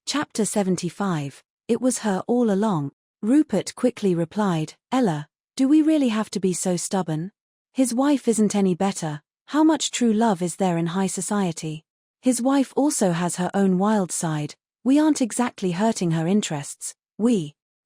Chapter 75. It was her all along. Rupert quickly replied, Ella, do we really have to be so stubborn? His wife isn't any better. How much true love is there in high society? His wife also has her own wild side. We aren't exactly hurting her interests,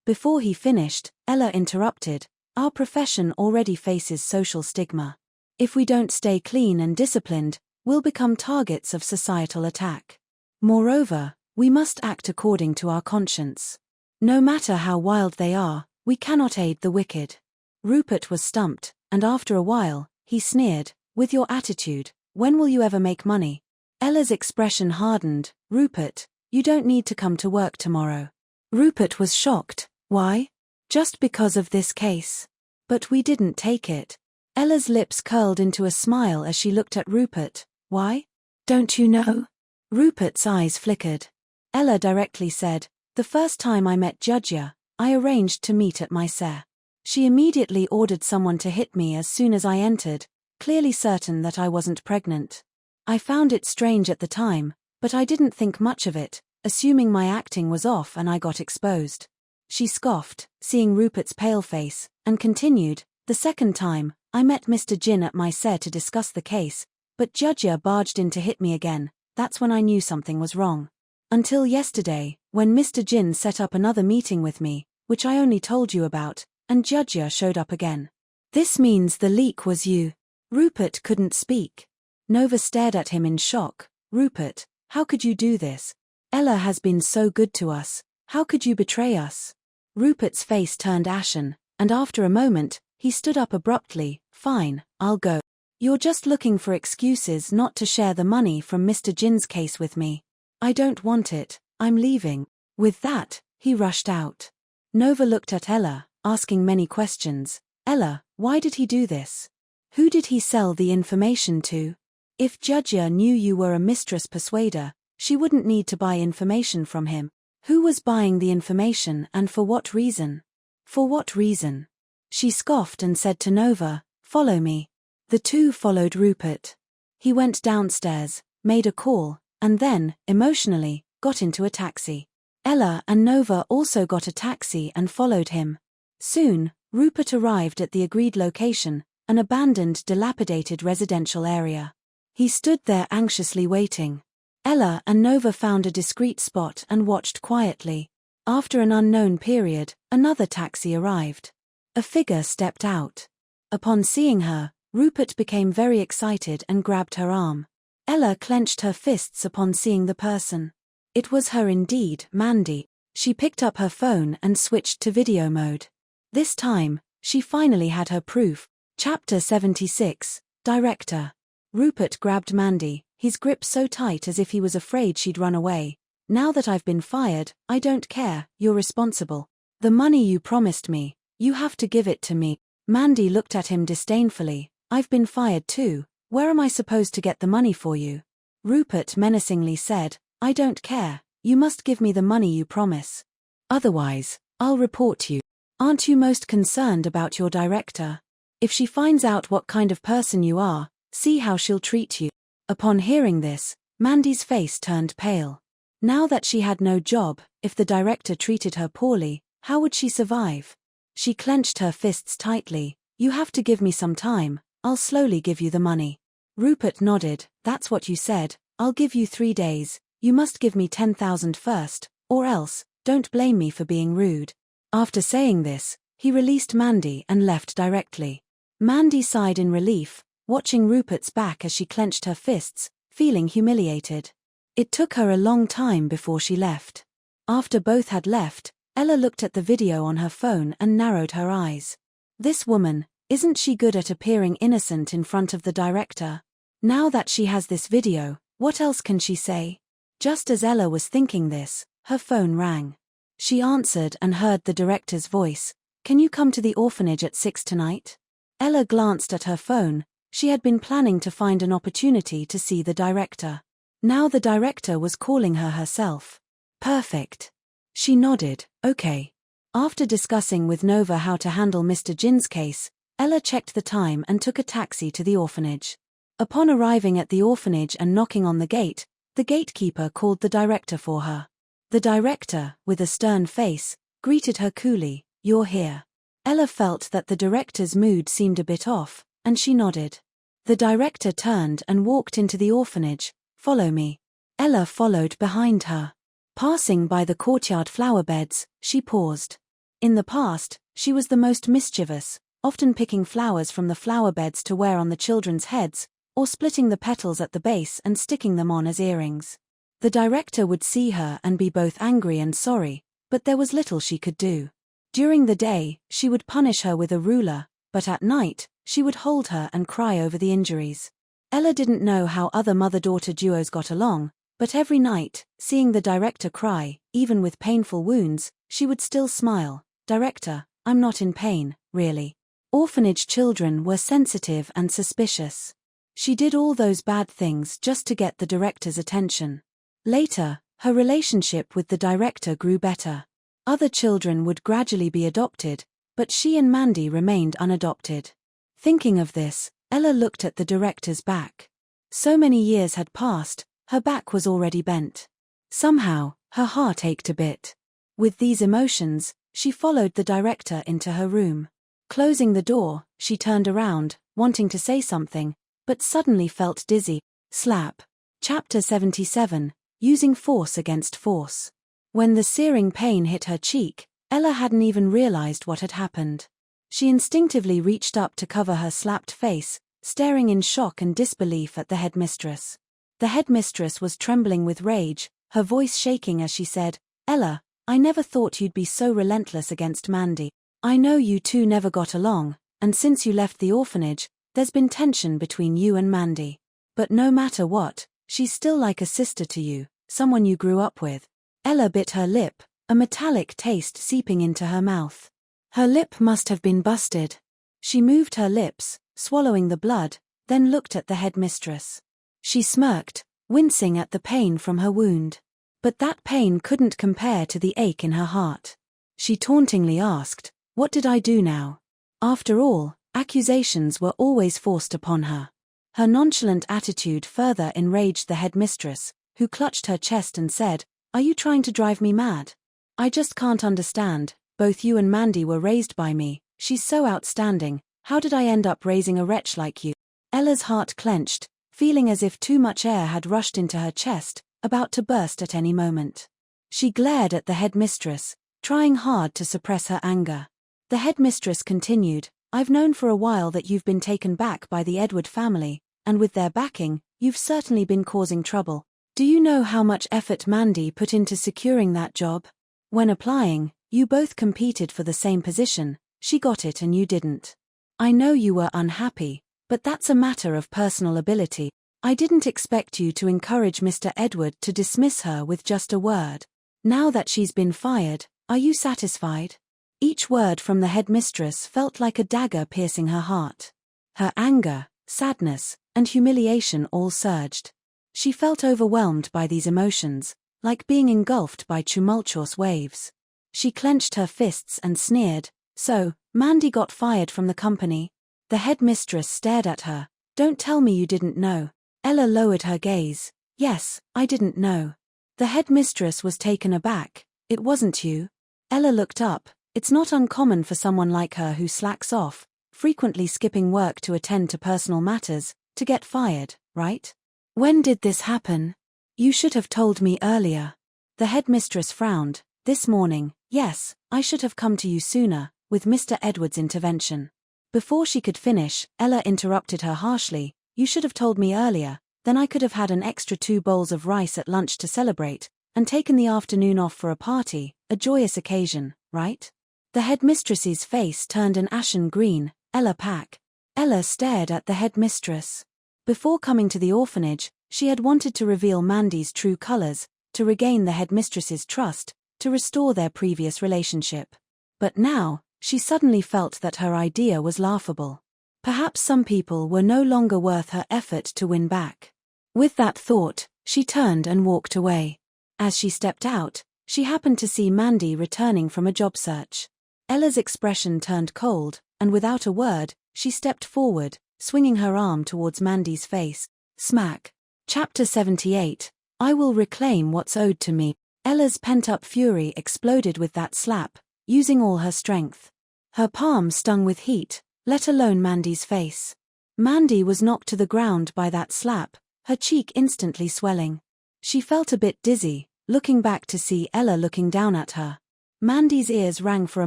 Before he finished, Ella interrupted, our profession already faces social stigma. If we don't stay clean and disciplined, we'll become targets of societal attack. Moreover, we must act according to our conscience. No matter how wild they are, we cannot aid the wicked. Rupert was stumped, and after a while, he sneered, with your attitude, when will you ever make money? Ella's expression hardened. Rupert, you don't need to come to work tomorrow. Rupert was shocked. Why? Just because of this case. But we didn't take it. Ella's lips curled into a smile as she looked at Rupert. Why? Don't you know? Rupert's eyes flickered. Ella directly said, the first time I met Judgia, I arranged to meet at my cell. She immediately ordered someone to hit me as soon as I entered, clearly certain that I wasn't pregnant. I found it strange at the time, but I didn't think much of it, assuming my acting was off and I got exposed. She scoffed, seeing Rupert's pale face, and continued, the second time, I met Mr. Jin at my cell to discuss the case, but Judgia barged in to hit me again. That's when I knew something was wrong. Until yesterday, when Mr. Jin set up another meeting with me, which I only told you about, and Judgia showed up again. This means the leak was you. Rupert couldn't speak. Nova stared at him in shock. Rupert, how could you do this? Ella has been so good to us. How could you betray us? Rupert's face turned ashen, and after a moment, he stood up abruptly. Fine, I'll go. You're just looking for excuses not to share the money from Mr. Jin's case with me. I don't want it, I'm leaving. With that, he rushed out. Nova looked at Ella, asking many questions. Ella, why did he do this? Who did he sell the information to? If Judgia knew you were a mistress persuader, she wouldn't need to buy information from him. Who was buying the information and for what reason? For what reason? She scoffed and said to Nova, follow me. The two followed Rupert. He went downstairs, made a call, and then, emotionally, got into a taxi. Ella and Nova also got a taxi and followed him. Soon, Rupert arrived at the agreed location, an abandoned, dilapidated residential area. He stood there anxiously waiting. Ella and Nova found a discreet spot and watched quietly. After an unknown period, another taxi arrived. A figure stepped out. Upon seeing her, Rupert became very excited and grabbed her arm. Ella clenched her fists upon seeing the person. It was her indeed, Mandy. She picked up her phone and switched to video mode. This time, she finally had her proof. Chapter 76. Director. Rupert grabbed Mandy, his grip so tight as if he was afraid she'd run away. Now that I've been fired, I don't care, you're responsible. The money you promised me, you have to give it to me. Mandy looked at him disdainfully. I've been fired too. Where am I supposed to get the money for you? Rupert menacingly said, I don't care, you must give me the money you promise. Otherwise, I'll report you. Aren't you most concerned about your director? If she finds out what kind of person you are, see how she'll treat you. Upon hearing this, Mandy's face turned pale. Now that she had no job, if the director treated her poorly, how would she survive? She clenched her fists tightly. You have to give me some time, I'll slowly give you the money. Rupert nodded, that's what you said, I'll give you 3 days, you must give me 10,000 first, or else, don't blame me for being rude. After saying this, he released Mandy and left directly. Mandy sighed in relief, watching Rupert's back as she clenched her fists, feeling humiliated. It took her a long time before she left. After both had left, Ella looked at the video on her phone and narrowed her eyes. This woman, isn't she good at appearing innocent in front of the director? Now that she has this video, what else can she say? Just as Ella was thinking this, her phone rang. She answered and heard the director's voice. Can you come to the orphanage at 6 tonight? Ella glanced at her phone. She had been planning to find an opportunity to see the director. Now the director was calling her herself. Perfect. She nodded, okay. After discussing with Nova how to handle Mr. Jin's case, Ella checked the time and took a taxi to the orphanage. Upon arriving at the orphanage and knocking on the gate, the gatekeeper called the director for her. The director, with a stern face, greeted her coolly. "You're here." Ella felt that the director's mood seemed a bit off, and she nodded. The director turned and walked into the orphanage. "Follow me." Ella followed behind her. Passing by the courtyard flower beds, she paused. In the past, she was the most mischievous, often picking flowers from the flower beds to wear on the children's heads, or splitting the petals at the base and sticking them on as earrings. The director would see her and be both angry and sorry, but there was little she could do. During the day, she would punish her with a ruler, but at night, she would hold her and cry over the injuries. Ella didn't know how other mother-daughter duos got along, but every night, seeing the director cry, even with painful wounds, she would still smile. "Director, I'm not in pain, really." Orphanage children were sensitive and suspicious. She did all those bad things just to get the director's attention. Later, her relationship with the director grew better. Other children would gradually be adopted, but she and Mandy remained unadopted. Thinking of this, Ella looked at the director's back. So many years had passed, her back was already bent. Somehow, her heart ached a bit. With these emotions, she followed the director into her room. Closing the door, she turned around, wanting to say something, but suddenly felt dizzy. Slap. Chapter 77, Using Force Against Force. When the searing pain hit her cheek, Ella hadn't even realized what had happened. She instinctively reached up to cover her slapped face, staring in shock and disbelief at the headmistress. The headmistress was trembling with rage, her voice shaking as she said, "Ella, I never thought you'd be so relentless against Mandy. I know you two never got along, and since you left the orphanage, there's been tension between you and Mandy. But no matter what, she's still like a sister to you, someone you grew up with." Ella bit her lip, a metallic taste seeping into her mouth. Her lip must have been busted. She moved her lips, swallowing the blood, then looked at the headmistress. She smirked, wincing at the pain from her wound. But that pain couldn't compare to the ache in her heart. She tauntingly asked, "What did I do now?" After all, accusations were always forced upon her. Her nonchalant attitude further enraged the headmistress, who clutched her chest and said, "Are you trying to drive me mad? I just can't understand. Both you and Mandy were raised by me. She's so outstanding. How did I end up raising a wretch like you?" Ella's heart clenched, feeling as if too much air had rushed into her chest, about to burst at any moment. She glared at the headmistress, trying hard to suppress her anger. The headmistress continued, "I've known for a while that you've been taken back by the Edward family, and with their backing, you've certainly been causing trouble. Do you know how much effort Mandy put into securing that job? When applying, you both competed for the same position. She got it and you didn't. I know you were unhappy, but that's a matter of personal ability. I didn't expect you to encourage Mr. Edward to dismiss her with just a word. Now that she's been fired, are you satisfied?" Each word from the headmistress felt like a dagger piercing her heart. Her anger, sadness, and humiliation all surged. She felt overwhelmed by these emotions, like being engulfed by tumultuous waves. She clenched her fists and sneered, "So, Mandy got fired from the company?" The headmistress stared at her. "Don't tell me you didn't know." Ella lowered her gaze. "Yes, I didn't know." The headmistress was taken aback. "It wasn't you?" Ella looked up. It's not uncommon for someone like her who slacks off, frequently skipping work to attend to personal matters, to get fired, right? "When did this happen?" "You should have told me earlier." The headmistress frowned. "This morning, yes, I should have come to you sooner, with Mr. Edwards' intervention." Before she could finish, Ella interrupted her harshly. "You should have told me earlier, then I could have had an extra 2 bowls of rice at lunch to celebrate, and taken the afternoon off for a party, a joyous occasion, right?" The headmistress's face turned an ashen green. "Ella Pack." Ella stared at the headmistress. Before coming to the orphanage, she had wanted to reveal Mandy's true colors, to regain the headmistress's trust, to restore their previous relationship. But now, she suddenly felt that her idea was laughable. Perhaps some people were no longer worth her effort to win back. With that thought, she turned and walked away. As she stepped out, she happened to see Mandy returning from a job search. Ella's expression turned cold, and without a word, she stepped forward, swinging her arm towards Mandy's face. Smack. Chapter 78, I Will Reclaim What's Owed to Me. Ella's pent-up fury exploded with that slap, using all her strength. Her palm stung with heat, let alone Mandy's face. Mandy was knocked to the ground by that slap, her cheek instantly swelling. She felt a bit dizzy, looking back to see Ella looking down at her. Mandy's ears rang for a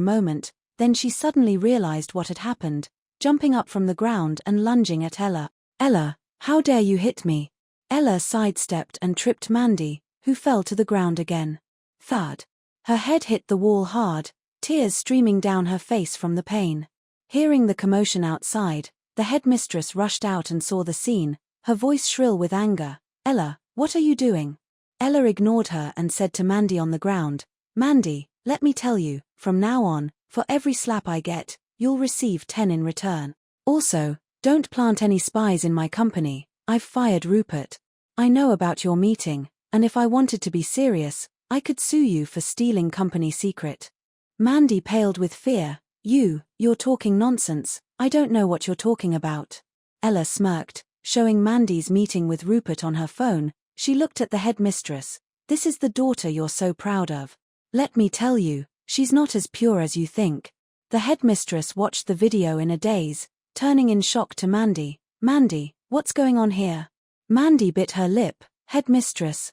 moment, then she suddenly realized what had happened, jumping up from the ground and lunging at Ella. "Ella, how dare you hit me?" Ella sidestepped and tripped Mandy, who fell to the ground again. Thud. Her head hit the wall hard, tears streaming down her face from the pain. Hearing the commotion outside, the headmistress rushed out and saw the scene, her voice shrill with anger. "Ella, what are you doing?" Ella ignored her and said to Mandy on the ground, "Mandy, let me tell you, from now on, for every slap I get, you'll receive 10 in return. Also, don't plant any spies in my company. I've fired Rupert. I know about your meeting, and if I wanted to be serious, I could sue you for stealing company secret." Mandy paled with fear. You're talking nonsense, I don't know what you're talking about." Ella smirked, showing Mandy's meeting with Rupert on her phone. She looked at the headmistress. "This is the daughter you're so proud of. Let me tell you, she's not as pure as you think." The headmistress watched the video in a daze, turning in shock to Mandy. "Mandy, what's going on here?" Mandy bit her lip. "Headmistress,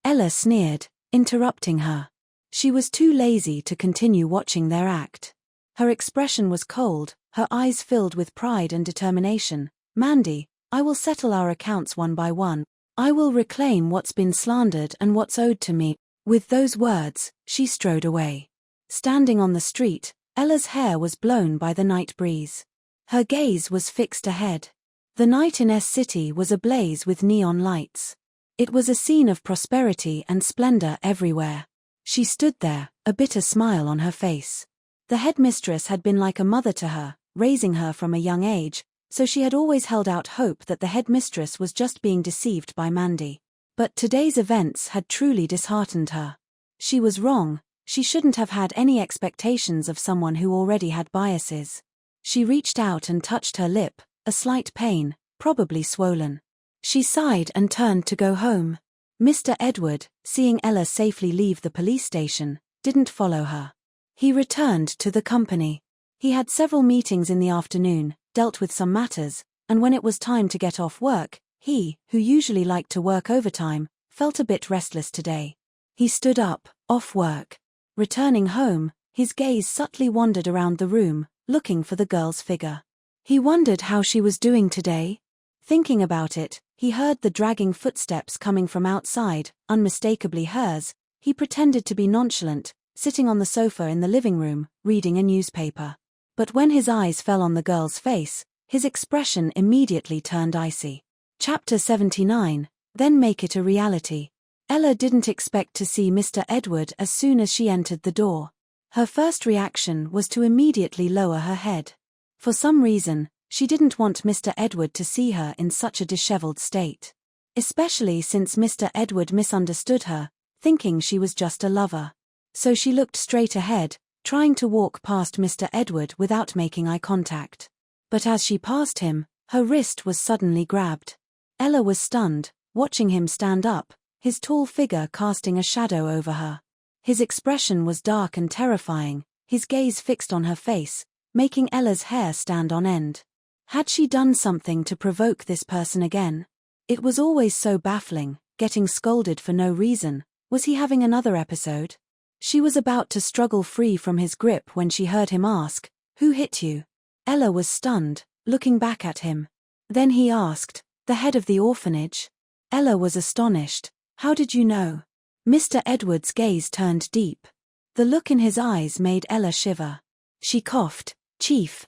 Ella sneered, interrupting her. She was too lazy to continue watching their act. Her expression was cold, her eyes filled with pride and determination. "Mandy, I will settle our accounts one by one. I will reclaim what's been slandered and what's owed to me." With those words, she strode away. Standing on the street, Ella's hair was blown by the night breeze. Her gaze was fixed ahead. The night in S City was ablaze with neon lights. It was a scene of prosperity and splendor everywhere. She stood there, a bitter smile on her face. The headmistress had been like a mother to her, raising her from a young age, so she had always held out hope that the headmistress was just being deceived by Mandy. But today's events had truly disheartened her. She was wrong, she shouldn't have had any expectations of someone who already had biases. She reached out and touched her lip, a slight pain, probably swollen. She sighed and turned to go home. Mr. Edward, seeing Ella safely leave the police station, didn't follow her. He returned to the company. He had several meetings in the afternoon, dealt with some matters, and when it was time to get off work, he, who usually liked to work overtime, felt a bit restless today. He stood up, off work. Returning home, his gaze subtly wandered around the room, looking for the girl's figure. He wondered how she was doing today. Thinking about it, he heard the dragging footsteps coming from outside, unmistakably hers. He pretended to be nonchalant, sitting on the sofa in the living room, reading a newspaper. But when his eyes fell on the girl's face, his expression immediately turned icy. Chapter 79, Then Make It a Reality. Ella didn't expect to see Mr. Edward as soon as she entered the door. Her first reaction was to immediately lower her head. For some reason, she didn't want Mr. Edward to see her in such a disheveled state. Especially since Mr. Edward misunderstood her, thinking she was just a lover. So she looked straight ahead, trying to walk past Mr. Edward without making eye contact. But as she passed him, her wrist was suddenly grabbed. Ella was stunned, watching him stand up, his tall figure casting a shadow over her. His expression was dark and terrifying, his gaze fixed on her face, making Ella's hair stand on end. Had she done something to provoke this person again? It was always so baffling, getting scolded for no reason. Was he having another episode? She was about to struggle free from his grip when she heard him ask, "Who hit you?" Ella was stunned, looking back at him. Then he asked, "The head of the orphanage?" Ella was astonished. "How did you know?" Mr. Edward's gaze turned deep. The look in his eyes made Ella shiver. She coughed. "Chief,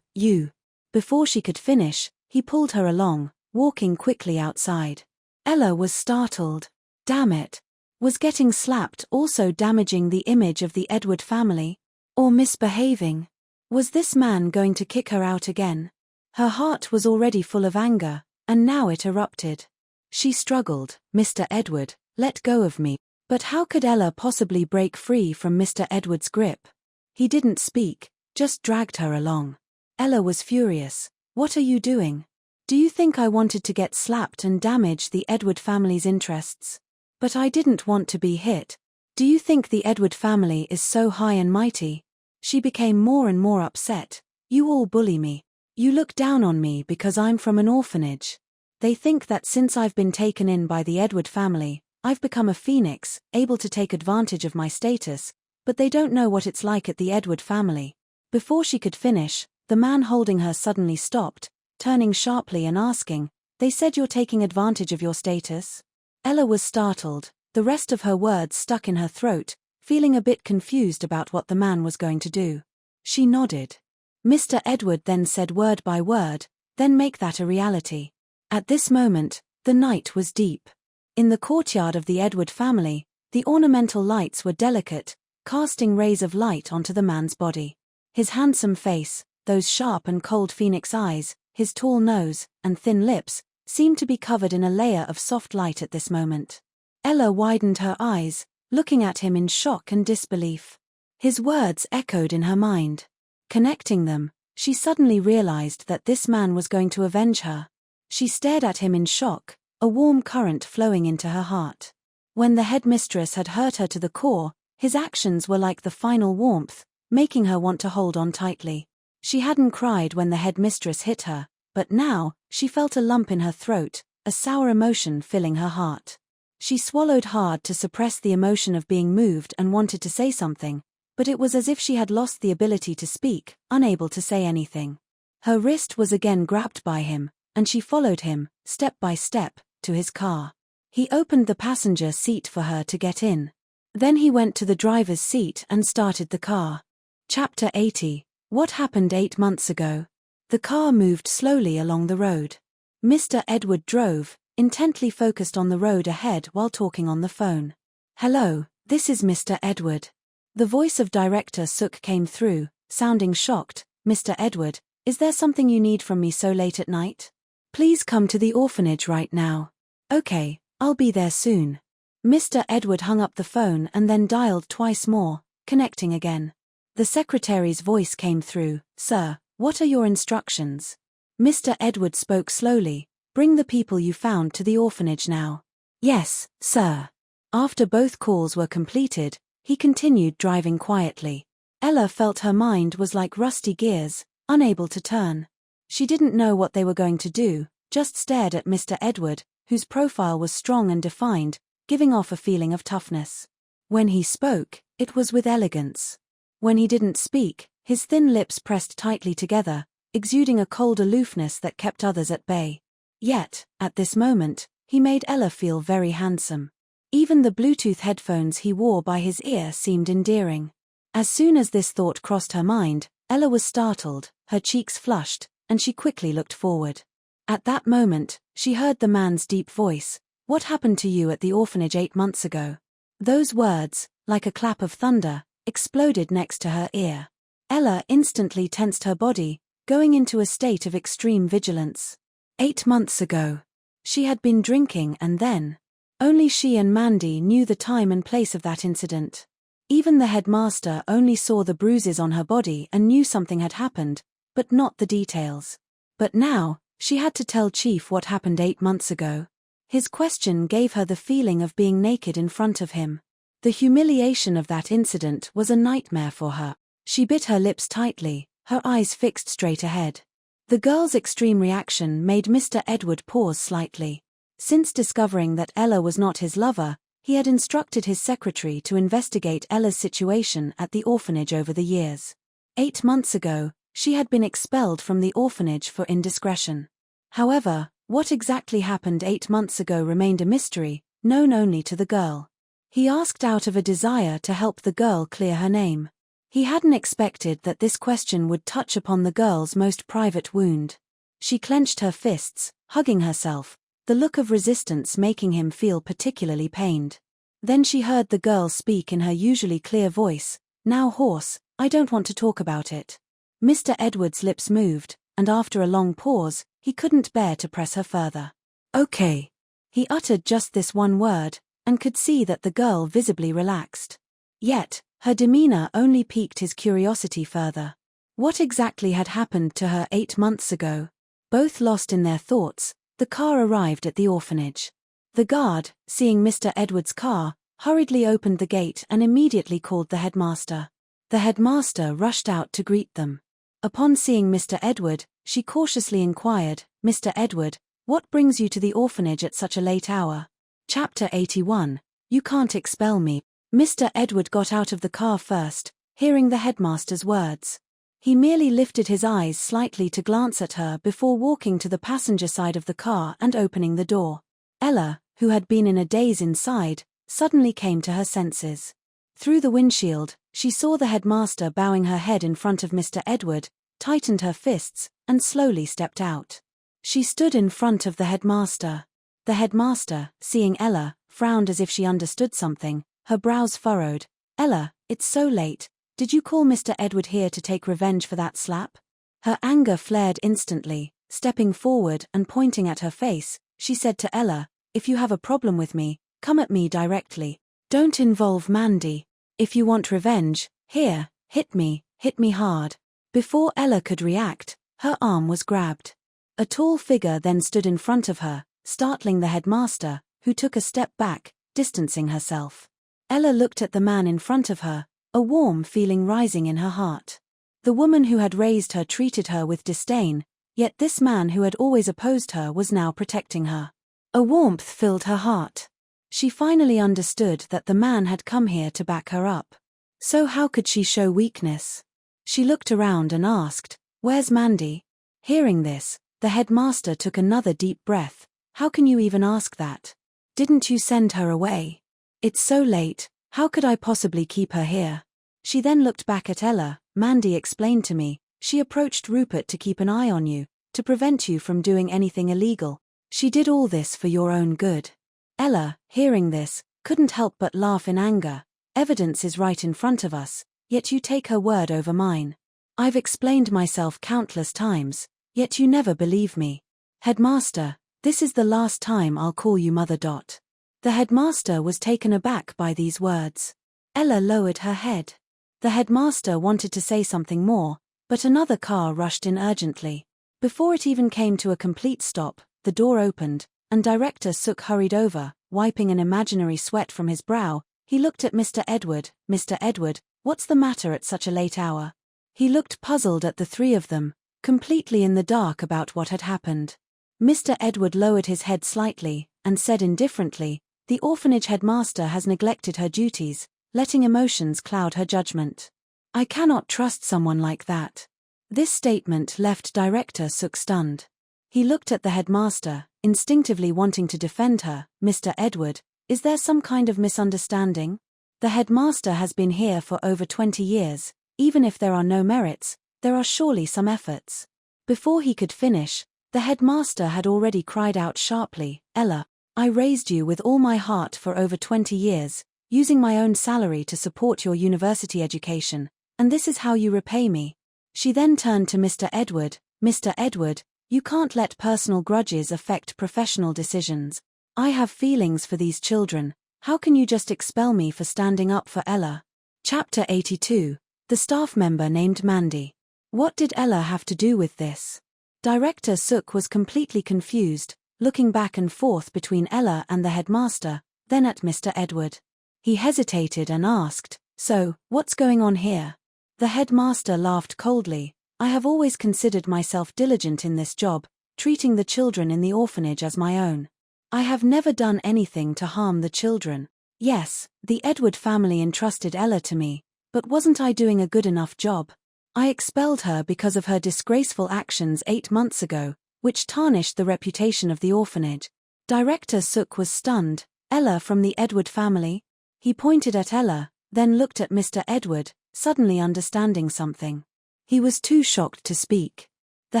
you." Before she could finish, he pulled her along, walking quickly outside. Ella was startled. Damn it. Was getting slapped also damaging the image of the Edward family? Or misbehaving? Was this man going to kick her out again? Her heart was already full of anger, and now it erupted. She struggled. "Mr. Edward, let go of me." But how could Ella possibly break free from Mr. Edward's grip? He didn't speak, just dragged her along. Ella was furious. "What are you doing? Do you think I wanted to get slapped and damage the Edward family's interests?" But I didn't want to be hit. Do you think the Edward family is so high and mighty? She became more and more upset. You all bully me. You look down on me because I'm from an orphanage. They think that since I've been taken in by the Edward family, I've become a phoenix, able to take advantage of my status, but they don't know what it's like at the Edward family. Before she could finish, the man holding her suddenly stopped, turning sharply and asking, "They said you're taking advantage of your status?" Ella was startled, the rest of her words stuck in her throat, feeling a bit confused about what the man was going to do. She nodded. Mr. Edward then said word by word, "Then make that a reality." At this moment, the night was deep. In the courtyard of the Edward family, the ornamental lights were delicate, casting rays of light onto the man's body. His handsome face, those sharp and cold phoenix eyes, his tall nose, and thin lips, seemed to be covered in a layer of soft light at this moment. Ella widened her eyes, looking at him in shock and disbelief. His words echoed in her mind. Connecting them, she suddenly realized that this man was going to avenge her. She stared at him in shock, a warm current flowing into her heart. When the headmistress had hurt her to the core, his actions were like the final warmth, making her want to hold on tightly. She hadn't cried when the headmistress hit her, but now, she felt a lump in her throat, a sour emotion filling her heart. She swallowed hard to suppress the emotion of being moved and wanted to say something, but it was as if she had lost the ability to speak, unable to say anything. Her wrist was again grabbed by him, and she followed him, step by step, to his car. He opened the passenger seat for her to get in. Then he went to the driver's seat and started the car. Chapter 80. What happened 8 months ago? The car moved slowly along the road. Mr. Edward drove, intently focused on the road ahead while talking on the phone. "Hello, this is Mr. Edward." The voice of Director Sook came through, sounding shocked. "Mr. Edward, is there something you need from me so late at night? Please come to the orphanage right now." "Okay, I'll be there soon." Mr. Edward hung up the phone and then dialed twice more, connecting again. The secretary's voice came through. "Sir, what are your instructions?" Mr. Edward spoke slowly. "Bring the people you found to the orphanage now." "Yes, sir." After both calls were completed, he continued driving quietly. Ella felt her mind was like rusty gears, unable to turn. She didn't know what they were going to do, just stared at Mr. Edward, whose profile was strong and defined, giving off a feeling of toughness. When he spoke, it was with elegance. When he didn't speak, his thin lips pressed tightly together, exuding a cold aloofness that kept others at bay. Yet, at this moment, he made Ella feel very handsome. Even the Bluetooth headphones he wore by his ear seemed endearing. As soon as this thought crossed her mind, Ella was startled, her cheeks flushed, and she quickly looked forward. At that moment, she heard the man's deep voice. "What happened to you at the orphanage 8 months ago?" Those words, like a clap of thunder, exploded next to her ear. Ella instantly tensed her body, going into a state of extreme vigilance. 8 months ago. She had been drinking and then. Only she and Mandy knew the time and place of that incident. Even the headmaster only saw the bruises on her body and knew something had happened, but not the details. But now, she had to tell Chief what happened 8 months ago. His question gave her the feeling of being naked in front of him. The humiliation of that incident was a nightmare for her. She bit her lips tightly, her eyes fixed straight ahead. The girl's extreme reaction made Mr. Edward pause slightly. Since discovering that Ella was not his lover, he had instructed his secretary to investigate Ella's situation at the orphanage over the years. 8 months ago, she had been expelled from the orphanage for indiscretion. However, what exactly happened 8 months ago remained a mystery, known only to the girl. He asked out of a desire to help the girl clear her name. He hadn't expected that this question would touch upon the girl's most private wound. She clenched her fists, hugging herself, the look of resistance making him feel particularly pained. Then she heard the girl speak in her usually clear voice, now hoarse, "I don't want to talk about it." Mr. Edward's lips moved, and after a long pause, he couldn't bear to press her further. "Okay." He uttered just this one word, and could see that the girl visibly relaxed. Yet, her demeanor only piqued his curiosity further. What exactly had happened to her 8 months ago? Both lost in their thoughts, the car arrived at the orphanage. The guard, seeing Mr. Edward's car, hurriedly opened the gate and immediately called the headmaster. The headmaster rushed out to greet them. Upon seeing Mr. Edward, she cautiously inquired, "Mr. Edward, what brings you to the orphanage at such a late hour?" Chapter 81. You can't expel me. Mr. Edward got out of the car first, hearing the headmaster's words. He merely lifted his eyes slightly to glance at her before walking to the passenger side of the car and opening the door. Ella, who had been in a daze inside, suddenly came to her senses. Through the windshield, she saw the headmaster bowing her head in front of Mr. Edward, tightened her fists, and slowly stepped out. She stood in front of the headmaster. The headmaster, seeing Ella, frowned as if she understood something, her brows furrowed. "Ella, it's so late. Did you call Mr. Edward here to take revenge for that slap?" Her anger flared instantly. Stepping forward and pointing at her face, she said to Ella, "If you have a problem with me, come at me directly. Don't involve Mandy. If you want revenge, here, hit me hard." Before Ella could react, her arm was grabbed. A tall figure then stood in front of her, startling the headmaster, who took a step back, distancing herself. Ella looked at the man in front of her, a warm feeling rising in her heart. The woman who had raised her treated her with disdain, yet this man who had always opposed her was now protecting her. A warmth filled her heart. She finally understood that the man had come here to back her up. So how could she show weakness? She looked around and asked, "Where's Mandy?" Hearing this, the headmaster took another deep breath. "How can you even ask that? Didn't you send her away? It's so late, how could I possibly keep her here?" She then looked back at Ella. "Mandy explained to me, she approached Rupert to keep an eye on you, to prevent you from doing anything illegal. She did all this for your own good." Ella, hearing this, couldn't help but laugh in anger. "Evidence is right in front of us, yet you take her word over mine. I've explained myself countless times, yet you never believe me. Headmaster, this is the last time I'll call you Mother. The headmaster was taken aback by these words. Ella lowered her head. The headmaster wanted to say something more, but another car rushed in urgently. Before it even came to a complete stop, the door opened, and Director Suk hurried over, wiping an imaginary sweat from his brow. He looked at Mr. Edward. "Mr. Edward, what's the matter at such a late hour?" He looked puzzled at the three of them, completely in the dark about what had happened. Mr. Edward lowered his head slightly, and said indifferently, "The orphanage headmaster has neglected her duties, letting emotions cloud her judgment. I cannot trust someone like that." This statement left Director Suk stunned. He looked at the headmaster, instinctively wanting to defend her. "Mr. Edward, is there some kind of misunderstanding? The headmaster has been here for over 20 years, even if there are no merits, there are surely some efforts." Before he could finish, the headmaster had already cried out sharply, "Ella, I raised you with all my heart for over 20 years, using my own salary to support your university education, and this is how you repay me." She then turned to Mr. Edward. "Mr. Edward, you can't let personal grudges affect professional decisions. I have feelings for these children. How can you just expel me for standing up for Ella?" Chapter 82. The staff member named Mandy. What did Ella have to do with this? Director Suk was completely confused, looking back and forth between Ella and the headmaster, then at Mr. Edward. He hesitated and asked, "So, what's going on here?" The headmaster laughed coldly. "I have always considered myself diligent in this job, treating the children in the orphanage as my own. I have never done anything to harm the children. Yes, the Edward family entrusted Ella to me, but wasn't I doing a good enough job? I expelled her because of her disgraceful actions 8 months ago, which tarnished the reputation of the orphanage." Director Suk was stunned. "Ella from the Edward family?" He pointed at Ella, then looked at Mr. Edward, suddenly understanding something. He was too shocked to speak. The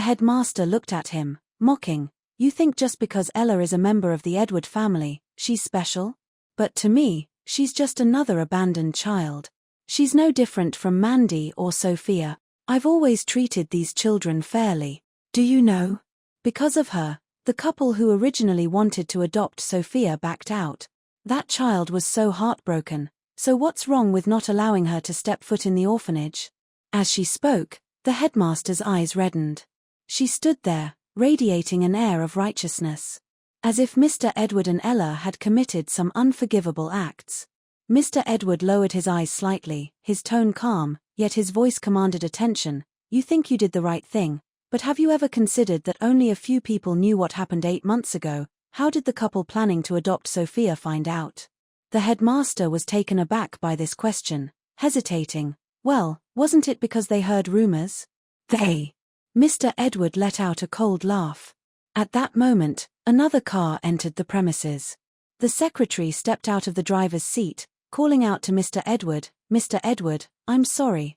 headmaster looked at him, mocking. "You think just because Ella is a member of the Edward family, she's special? But to me, she's just another abandoned child. She's no different from Mandy or Sophia. I've always treated these children fairly. Do you know? Because of her, the couple who originally wanted to adopt Sophia backed out. That child was so heartbroken, so what's wrong with not allowing her to step foot in the orphanage?" As she spoke, the headmaster's eyes reddened. She stood there, radiating an air of righteousness. As if Mr. Edward and Ella had committed some unforgivable acts. Mr. Edward lowered his eyes slightly, his tone calm, yet his voice commanded attention. You think you did the right thing, but have you ever considered that only a few people knew what happened 8 months ago? How did the couple planning to adopt Sophia find out? The headmaster was taken aback by this question, hesitating. Well, wasn't it because they heard rumors? They. Mr. Edward let out a cold laugh. At that moment, another car entered the premises. The secretary stepped out of the driver's seat, calling out to Mr. Edward, Mr. Edward, I'm sorry.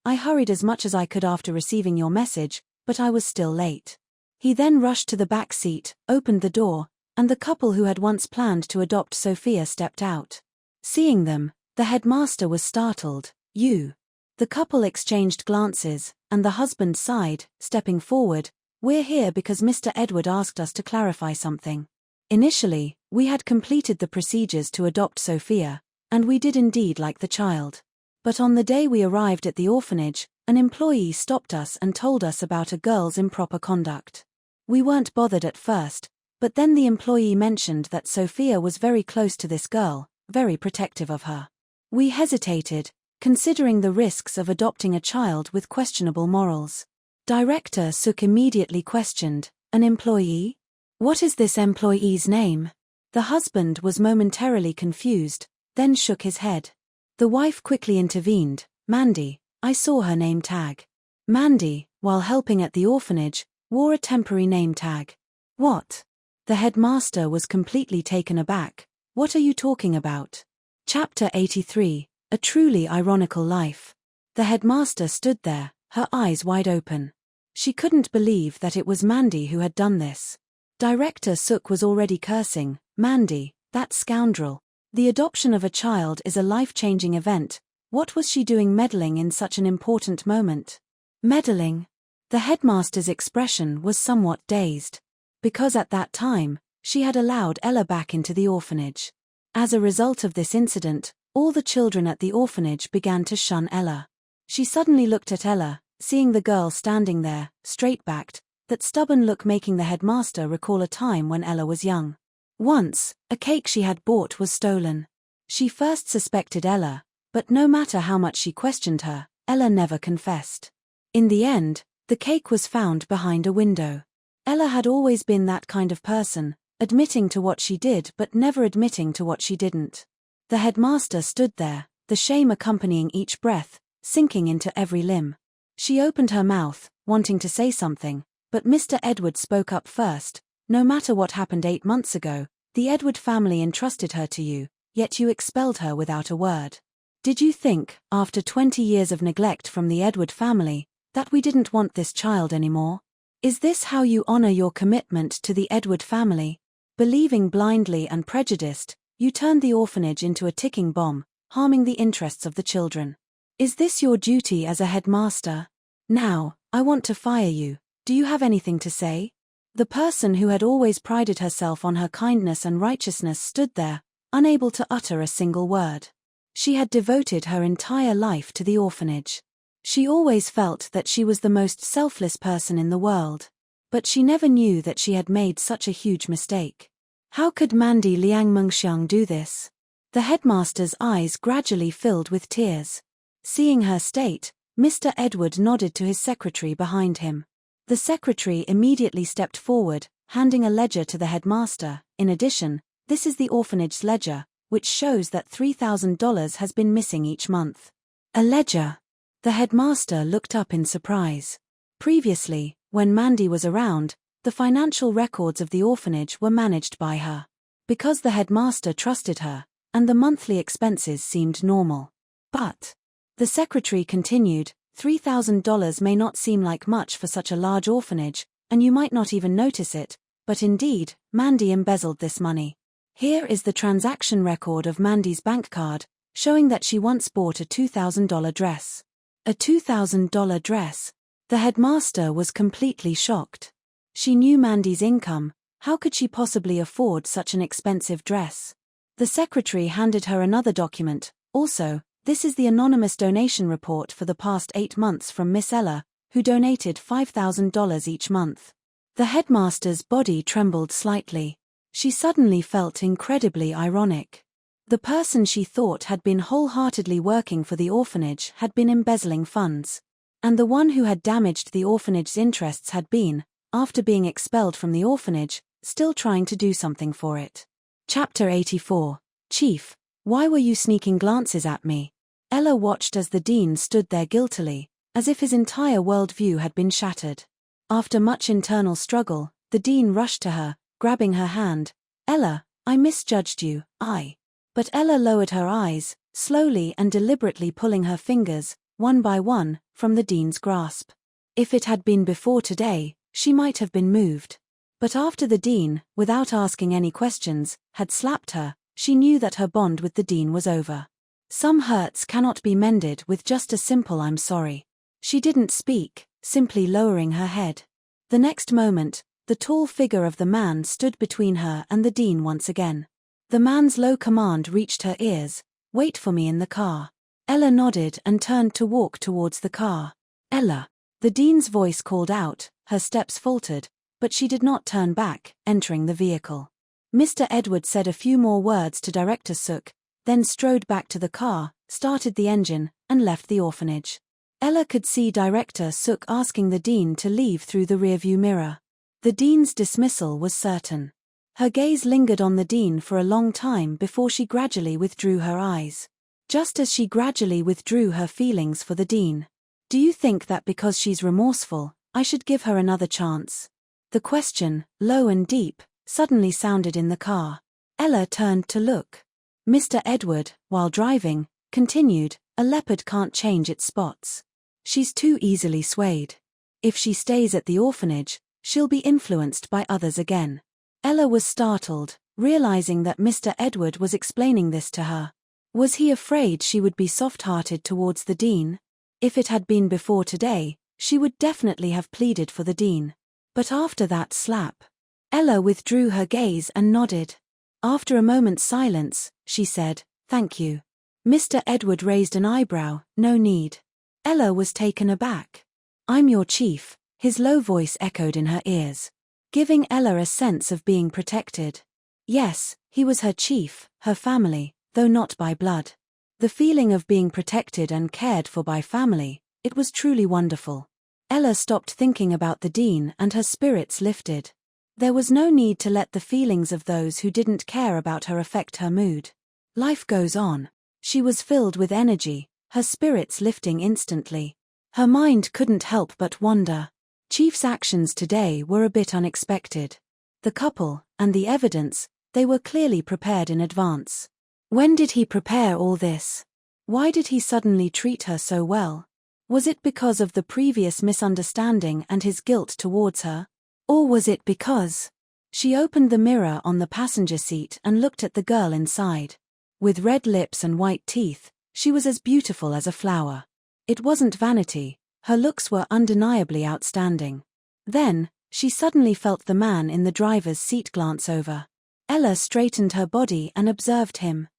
I hurried as much as I could after receiving your message, but I was still late. He then rushed to the back seat, opened the door, and the couple who had once planned to adopt Sophia stepped out. Seeing them, the headmaster was startled. You. The couple exchanged glances, and the husband sighed, stepping forward. We're here because Mr. Edward asked us to clarify something. Initially, we had completed the procedures to adopt Sophia, and we did indeed like the child. But on the day we arrived at the orphanage, an employee stopped us and told us about a girl's improper conduct. We weren't bothered at first, but then the employee mentioned that Sophia was very close to this girl, very protective of her. We hesitated, considering the risks of adopting a child with questionable morals. Director Suk immediately questioned, an employee? What is this employee's name? The husband was momentarily confused, then shook his head. The wife quickly intervened, Mandy, I saw her name tag. Mandy, while helping at the orphanage, wore a temporary name tag. What? The headmaster was completely taken aback. What are you talking about? Chapter 83, A Truly Ironical Life. The headmaster stood there, her eyes wide open. She couldn't believe that it was Mandy who had done this. Director Suk was already cursing, Mandy, that scoundrel. The adoption of a child is a life-changing event. What was she doing meddling in such an important moment? Meddling? The headmaster's expression was somewhat dazed. Because at that time, she had allowed Ella back into the orphanage. As a result of this incident, all the children at the orphanage began to shun Ella. She suddenly looked at Ella, seeing the girl standing there, straight-backed, that stubborn look making the headmaster recall a time when Ella was young. Once, a cake she had bought was stolen. She first suspected Ella, but no matter how much she questioned her, Ella never confessed. In the end, the cake was found behind a window. Ella had always been that kind of person, admitting to what she did but never admitting to what she didn't. The headmaster stood there, the shame accompanying each breath, sinking into every limb. She opened her mouth, wanting to say something, but Mr. Edward spoke up first. No matter what happened 8 months ago, the Edward family entrusted her to you, yet you expelled her without a word. Did you think, after 20 years of neglect from the Edward family, that we didn't want this child anymore? Is this how you honor your commitment to the Edward family? Believing blindly and prejudiced, you turned the orphanage into a ticking bomb, harming the interests of the children. Is this your duty as a headmaster? Now, I want to fire you. Do you have anything to say? The person who had always prided herself on her kindness and righteousness stood there, unable to utter a single word. She had devoted her entire life to the orphanage. She always felt that she was the most selfless person in the world. But she never knew that she had made such a huge mistake. How could Mandy Liangmengxiang do this? The headmaster's eyes gradually filled with tears. Seeing her state, Mr. Edward nodded to his secretary behind him. The secretary immediately stepped forward, handing a ledger to the headmaster. In addition, this is the orphanage's ledger, which shows that $3,000 has been missing each month. A ledger? The headmaster looked up in surprise. Previously, when Mandy was around, the financial records of the orphanage were managed by her. Because the headmaster trusted her, and the monthly expenses seemed normal. But, the secretary continued, $3,000 may not seem like much for such a large orphanage, and you might not even notice it, but indeed, Mandy embezzled this money. Here is the transaction record of Mandy's bank card, showing that she once bought a $2,000 dress. A $2,000 dress? The headmaster was completely shocked. She knew Mandy's income. How could she possibly afford such an expensive dress? The secretary handed her another document. Also, this is the anonymous donation report for the past 8 months from Miss Ella, who donated $5,000 each month. The headmaster's body trembled slightly. She suddenly felt incredibly ironic. The person she thought had been wholeheartedly working for the orphanage had been embezzling funds. And the one who had damaged the orphanage's interests had been, after being expelled from the orphanage, still trying to do something for it. Chapter 84. Chief, why were you sneaking glances at me? Ella watched as the dean stood there guiltily, as if his entire worldview had been shattered. After much internal struggle, the dean rushed to her, grabbing her hand. Ella, I misjudged you, But Ella lowered her eyes, slowly and deliberately pulling her fingers, one by one, from the dean's grasp. If it had been before today, she might have been moved. But after the dean, without asking any questions, had slapped her, she knew that her bond with the dean was over. Some hurts cannot be mended with just a simple "I'm sorry." She didn't speak, simply lowering her head. The next moment, the tall figure of the man stood between her and the dean once again. The man's low command reached her ears. "Wait for me in the car." Ella nodded and turned to walk towards the car. "Ella." The dean's voice called out, her steps faltered, but she did not turn back, entering the vehicle. Mr. Edward said a few more words to Director Sook, then strode back to the car, started the engine, and left the orphanage. Ella could see Director Sook asking the dean to leave through the rearview mirror. The dean's dismissal was certain. Her gaze lingered on the dean for a long time before she gradually withdrew her eyes. Just as she gradually withdrew her feelings for the dean. "Do you think that because she's remorseful, I should give her another chance?" The question, low and deep, suddenly sounded in the car. Ella turned to look. Mr. Edward, while driving, continued, "A leopard can't change its spots. She's too easily swayed. If she stays at the orphanage, she'll be influenced by others again." Ella was startled, realizing that Mr. Edward was explaining this to her. Was he afraid she would be soft-hearted towards the dean? If it had been before today, she would definitely have pleaded for the dean. But after that slap, Ella withdrew her gaze and nodded. After a moment's silence, she said, "Thank you." Mr. Edward raised an eyebrow. "No need." Ella was taken aback. "I'm your chief," his low voice echoed in her ears, giving Ella a sense of being protected. Yes, he was her chief, her family, though not by blood. The feeling of being protected and cared for by family, it was truly wonderful. Ella stopped thinking about the dean and her spirits lifted. There was no need to let the feelings of those who didn't care about her affect her mood. Life goes on. She was filled with energy, her spirits lifting instantly. Her mind couldn't help but wonder. Chief's actions today were a bit unexpected. The couple, and the evidence, they were clearly prepared in advance. When did he prepare all this? Why did he suddenly treat her so well? Was it because of the previous misunderstanding and his guilt towards her? Or was it because... She opened the mirror on the passenger seat and looked at the girl inside. With red lips and white teeth, she was as beautiful as a flower. It wasn't vanity, her looks were undeniably outstanding. Then, she suddenly felt the man in the driver's seat glance over. Ella straightened her body and observed him.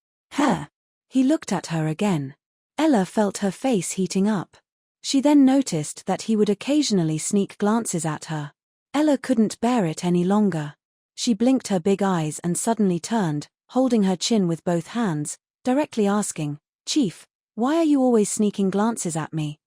He looked at her again. Ella felt her face heating up. She then noticed that he would occasionally sneak glances at her. Ella couldn't bear it any longer. She blinked her big eyes and suddenly turned, holding her chin with both hands, directly asking, "Chief, why are you always sneaking glances at me?"